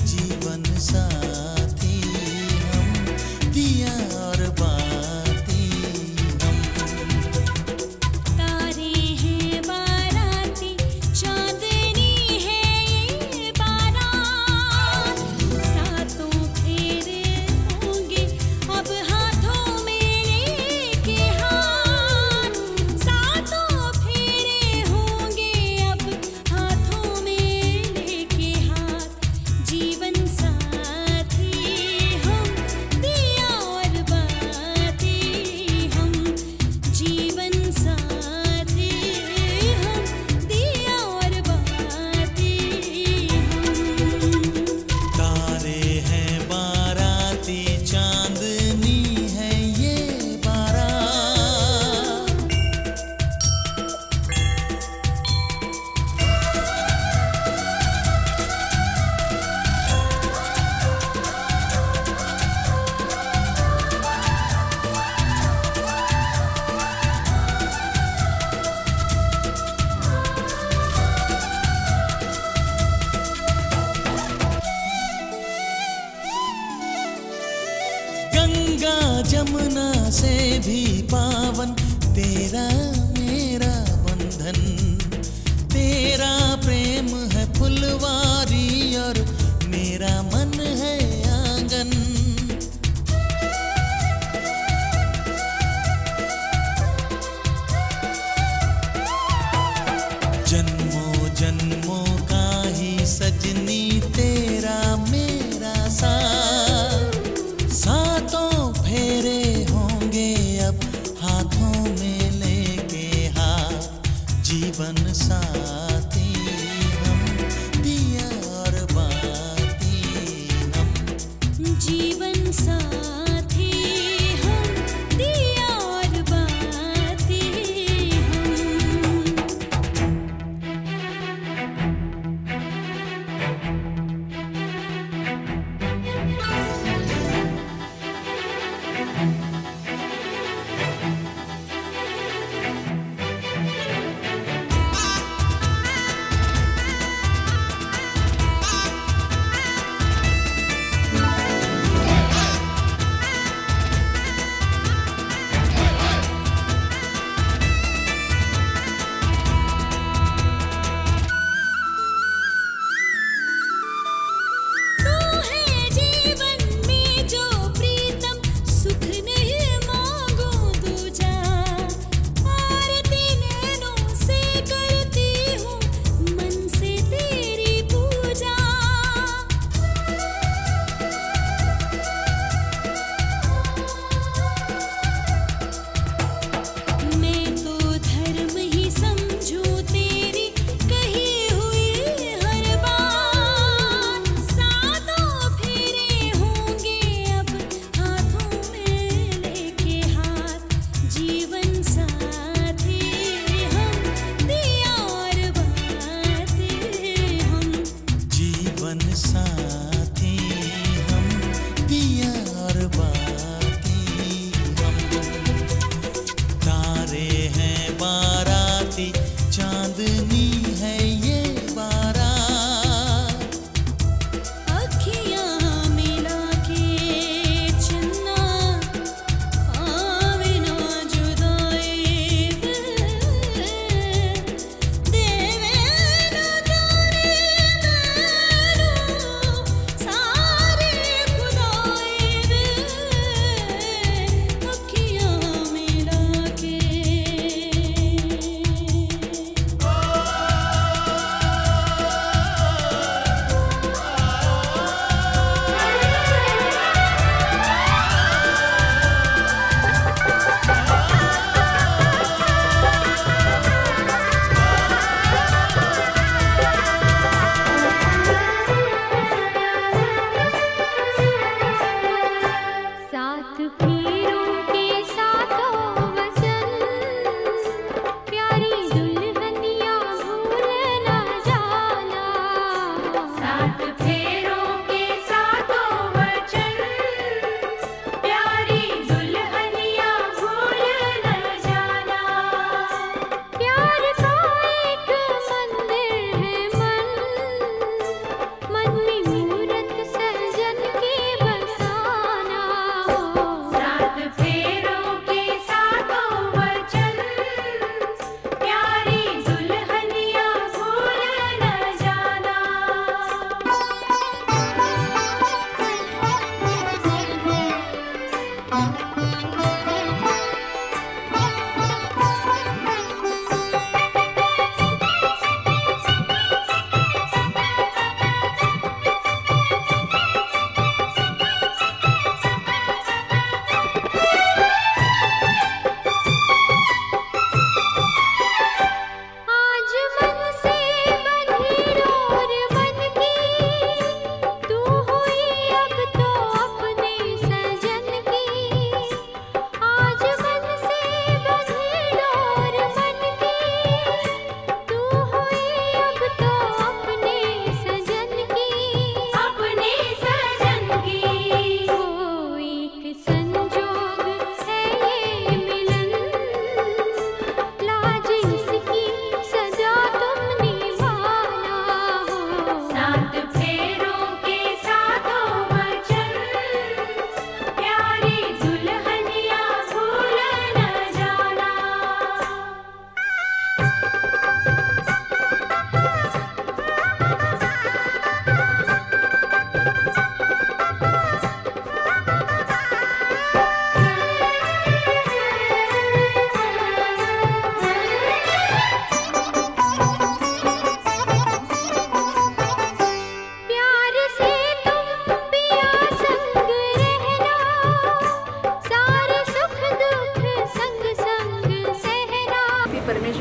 जीवन साथी हम दिया और बात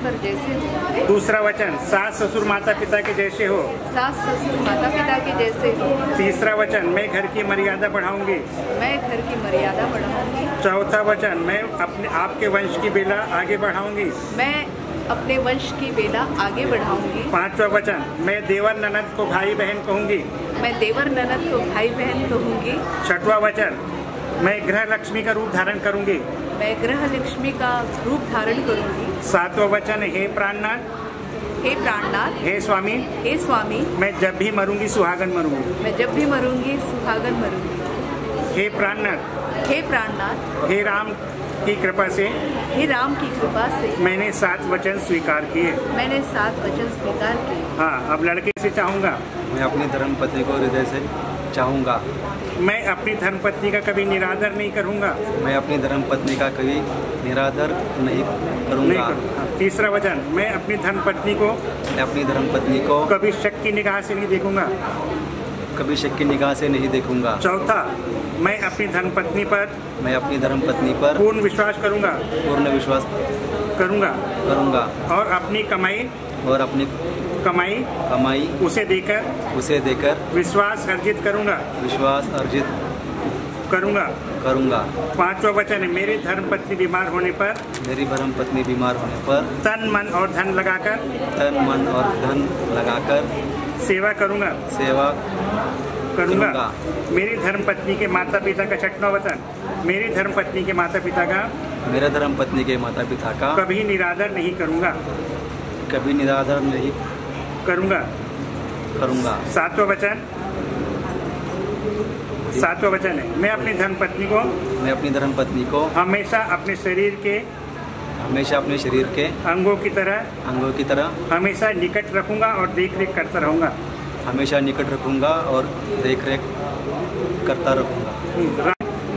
परमेश्वर जैसे हो। दूसरा वचन, सास ससुर माता पिता के जैसे हो। सास ससुर माता पिता के जैसे हो। तीसरा वचन, मैं घर की मर्यादा बढ़ाऊंगी। मैं घर की मर्यादा बढ़ाऊंगी। चौथा वचन, मैं अपने आपके वंश की बेला आगे बढ़ाऊंगी। मैं अपने वंश की बेला आगे बढ़ाऊंगी। पांचवा वचन, मैं देवर ननद को भाई बहन कहूंगी। मैं देवर ननद को भाई बहन कहूंगी। छठवां वचन, मैं गृह लक्ष्मी का रूप धारण करूंगी। मैं गृह लक्ष्मी का रूप धारण करूंगी। सातवां वचन, हे प्राणनाथ, हे प्राणनाथ, हे स्वामी, हे स्वामी, मैं जब भी मरूंगी सुहागन मरूंगी। मैं जब भी मरूंगी सुहागन मरूंगी। हे प्राणनाथ, हे प्राणनाथ, हे राम की कृपा से, हे राम की कृपा से मैंने 7 वचन स्वीकार किए। मैंने 7 वचन स्वीकार किए। हाँ, अब लड़के से चाहूँगा, मैं अपनी धर्मपत्नी को हृदय से चाहूँगा। मैं अपनी धर्मपत्नी का कभी निरादर नहीं करूँगा। मैं अपनी धर्मपत्नी का कभी निरादर नहीं नहीं करूँगा। करूँगा। तीसरा वचन, मैं अपनी धर्मपत्नी को मैं अपनी धर्मपत्नी को कभी शक की निगाह से नहीं देखूंगा। कभी शक की निगाह से नहीं देखूँगा। चौथा, मैं अपनी धर्मपत्नी पर मैं अपनी धर्मपत्नी पर पूर्ण विश्वास करूँगा करूँगा और अपनी कमाई और अपनी कमाई उसे देकर विश्वास अर्जित करूँगा। करूँगा। पांचवा वचन है, मेरी धर्मपत्नी बीमार होने पर तन मन और धन लगाकर सेवा करूँगा। मेरी धर्मपत्नी के माता पिता का छठवां वचन, मेरी धर्मपत्नी के माता पिता का मेरा धर्मपत्नी के माता पिता का कभी निरादर नहीं करूँगा। सातवां वचन है, मैं अपनी धर्मपत्नी को हमेशा अपने शरीर के अंगों की तरह हमेशा निकट रखूंगा और देख रेख करता रहूंगा।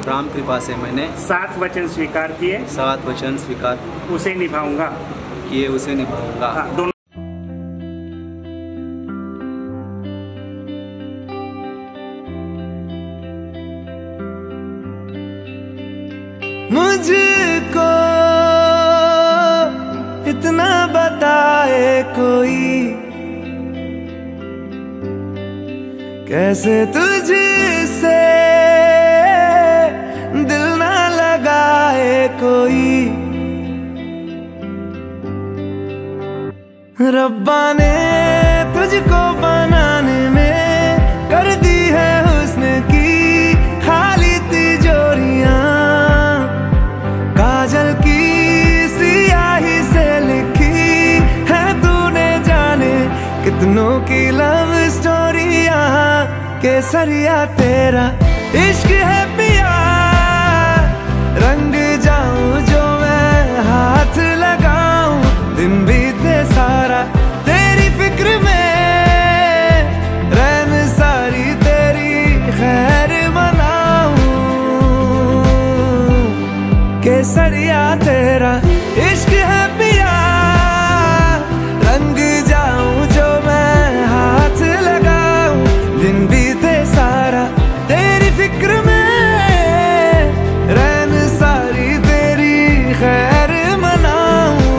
राम कृपा से मैंने 7 वचन स्वीकार किए। उसे निभाऊंगा। हाँ, दोनों मुझको इतना बताए कोई, कैसे तुझसे दिल ना लगाए कोई। रब्बा ने तुझको बनाने में कर दी है हुस्न की खाली तिजोरियां। काजल की सियाही से लिखी है तूने जाने कितनों की लव स्टोरियां। केसरिया तेरा इश्क है पिया, रंग जाऊं जो मैं हाथ लगाऊं। दिन बीते सारा तेरी फिक्र में, रैन सारी तेरी खैर मनाऊं। केसरिया तेरा इश्क है पिया, रंग जाऊं जो मैं हाथ लगाऊं। दिन बीते सारा तेरी फिक्र में, रैन सारी तेरी खैर मनाऊं।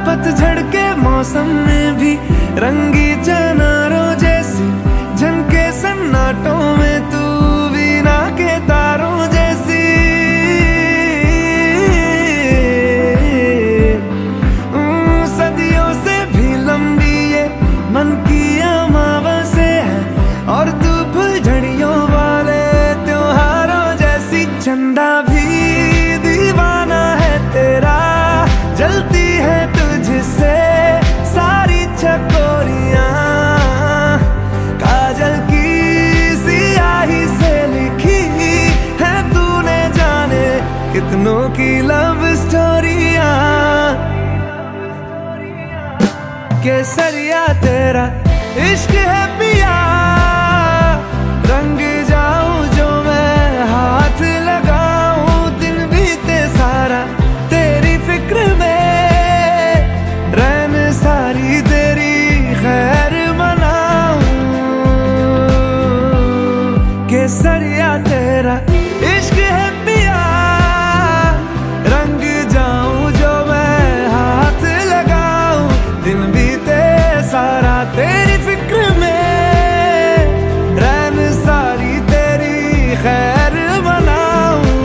पतझड़ के मौसम में भी रंगी चनारों जैसी झनके सन्नाटों में तू वीणा के तारों जैसी। सदियों से भी लंबी ये मन की अमावस्या है, और तू फुलझड़ियों वाले त्योहारों जैसी। चंदा भी दीवाना है तेरा, जलती है तुझसे सारी चकोरियां। काजल की सियाही से लिखी है तूने जाने कितनों की लव स्टोरियां। केसरिया तेरा इश्क है पिया, रंग जाऊं जो मैं हाथ लगाऊं, दिन बीते सारा तेरी फिक्र में, रैन सारी तेरी खैर मनाऊं। केसरिया तेरा इश्क है पिया, रंग जाऊं जो मैं हाथ लगाऊं, दिन बीते सारा तेरी फिक्र में, रैन सारी तेरी खैर मनाऊं।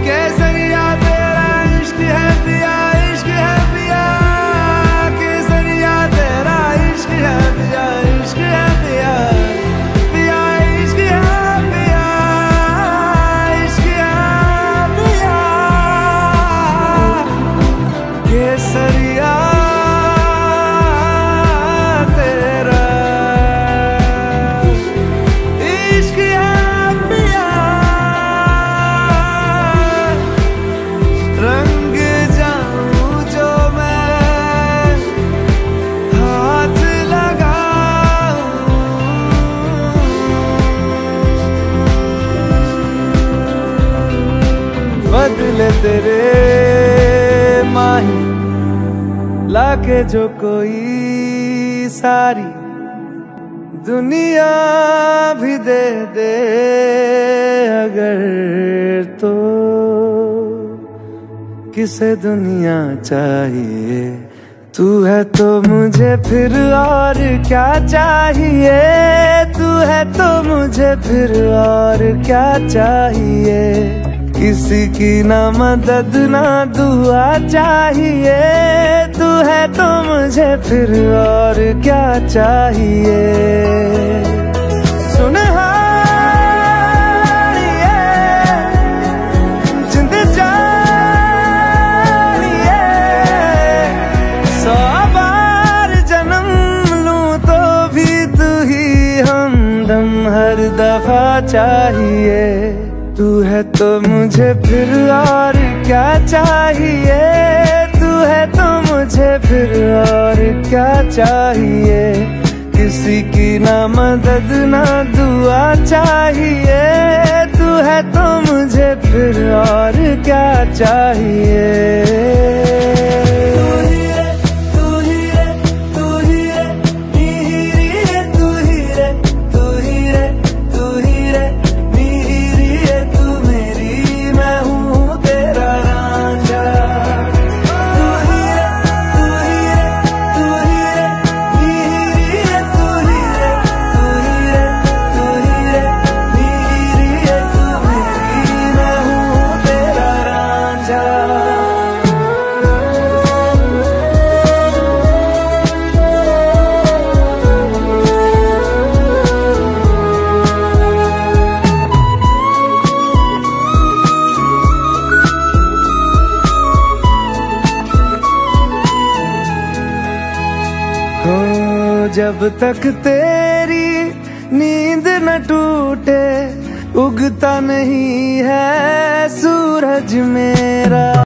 केसरिया तेरा इश्क है पिया, इश्क है पिया, केसरिया तेरा इश्क है पिया, इश्क है पिया, पिया इश्क है पिया, इश्क है पिया। केसरिया तेरा इश्क है पिया, रंग जाऊं जो मैं हाथ लगाऊं। बदले तेरे माही लाके जो कोई सारी दुनिया भी दे दे अगर, तो किसे दुनिया चाहिए, तू है तो मुझे फिर और क्या चाहिए, तू है तो मुझे फिर और क्या चाहिए, किसी की ना मदद ना दुआ चाहिए, तू है तो मुझे फिर और क्या चाहिए। सुन हारिए जिंद जानिए, 100 बार जन्म लूं तो भी तू ही हमदम हर दफा चाहिए, तू है तो मुझे फिर और क्या चाहिए, तू है तो मुझे फिर और क्या चाहिए, किसी की ना मदद ना दुआ चाहिए, तू है तो मुझे फिर और क्या चाहिए। जब तक तेरी नींद न टूटे, उगता नहीं है सूरज मेरा।